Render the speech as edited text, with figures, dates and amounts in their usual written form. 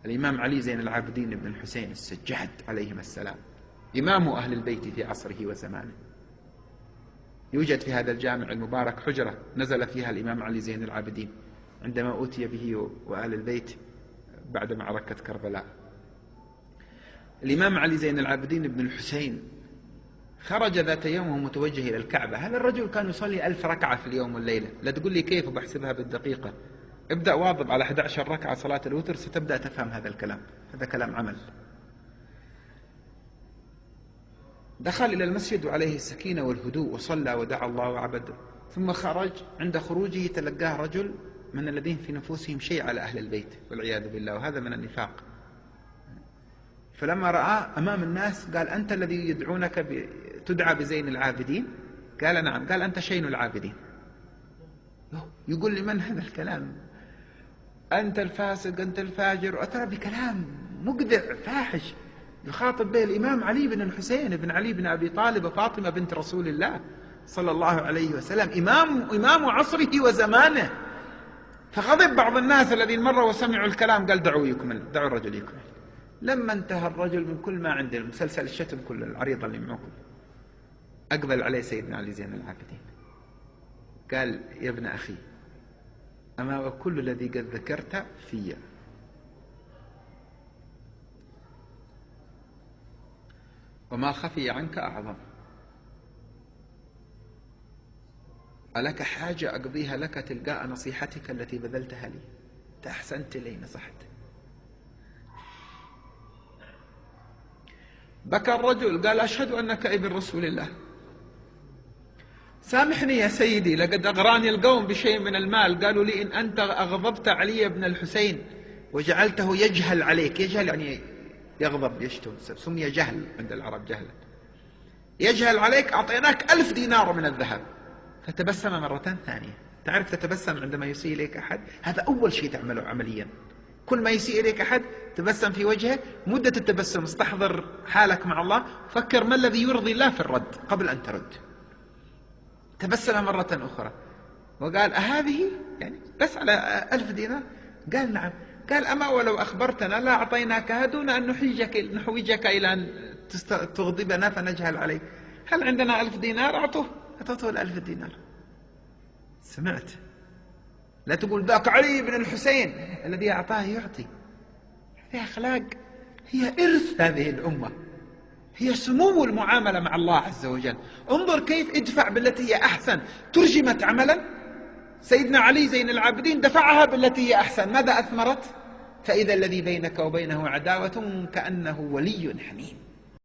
الإمام علي زين العابدين بن الحسين السجاد عليهما السلام، إمام أهل البيت في عصره وزمانه. يوجد في هذا الجامع المبارك حجرة نزل فيها الإمام علي زين العابدين عندما أوتي به وأهل البيت بعد معركة كربلاء. الإمام علي زين العابدين بن الحسين خرج ذات يوم وهو متوجه إلى الكعبة. هذا الرجل كان يصلي 1000 ركعة في اليوم والليلة. لا تقول لي كيف وبحسبها بالدقيقة، ابدأ واظب على 11 ركعة صلاة الوتر ستبدأ تفهم هذا الكلام. هذا كلام عمل. دخل إلى المسجد وعليه السكينة والهدوء وصلى ودعا الله وعبد، ثم خرج. عند خروجه تلقاه رجل من الذين في نفوسهم شيء على أهل البيت والعياذ بالله، وهذا من النفاق. فلما رآه أمام الناس قال: أنت الذي يدعونك تدعى بزين العابدين؟ قال: نعم. قال: أنت شين العابدين. يقول لمن هذا الكلام؟ أنت الفاسق، أنت الفاجر، وأترى بكلام مقذع فاحش يخاطب به الإمام علي بن الحسين بن علي بن أبي طالب وفاطمة بنت رسول الله صلى الله عليه وسلم، إمام عصره وزمانه. فغضب بعض الناس الذين مروا وسمعوا الكلام، قال: دعوا الرجل يكمل. لما انتهى الرجل من كل ما عنده، مسلسل الشتم كله العريضة اللي معكم، أقبل عليه سيدنا علي زين العابدين قال: يا ابن أخي، أما وكل الذي قد ذكرت في، وما خفي عنك أعظم، ألك حاجة أقضيها لك تلقاء نصيحتك التي بذلتها لي؟ أحسنت لي، نصحت. بكى الرجل قال: أشهد أنك ابن رسول الله. سامحني يا سيدي، لقد أغراني القوم بشيء من المال، قالوا لي: إن أنت أغضبت علي بن الحسين وجعلته يجهل عليك. يجهل يعني يغضب، يشتم، سمي جهل عند العرب جهلا. يجهل عليك، أعطيناك 1000 دينار من الذهب. فتبسم مرة ثانية. تعرف تتبسم عندما يسيء إليك أحد؟ هذا أول شيء تعمله عمليا. كل ما يسيء إليك أحد تبسم في وجهه. مدة التبسم استحضر حالك مع الله، فكر ما الذي يرضي الله في الرد قبل أن ترد. تبسم مرة أخرى وقال: أهذه يعني بس على 1000 دينار؟ قال: نعم. قال: أما ولو أخبرتنا لا أعطيناكها دون أن نحوجك إلى أن تغضبنا فنجهل عليك. هل عندنا 1000 دينار؟ أعطوه 1000 دينار. سمعت؟ لا تقول ذاك علي بن الحسين الذي أعطاه يعطي. هذه أخلاق، هي إرث هذه الأمة، هي سمو المعاملة مع الله عز وجل. انظر كيف ادفع بالتي هي أحسن. ترجمت عملا. سيدنا علي زين العابدين دفعها بالتي هي أحسن. ماذا أثمرت؟ فإذا الذي بينك وبينه عداوة كأنه ولي حميم.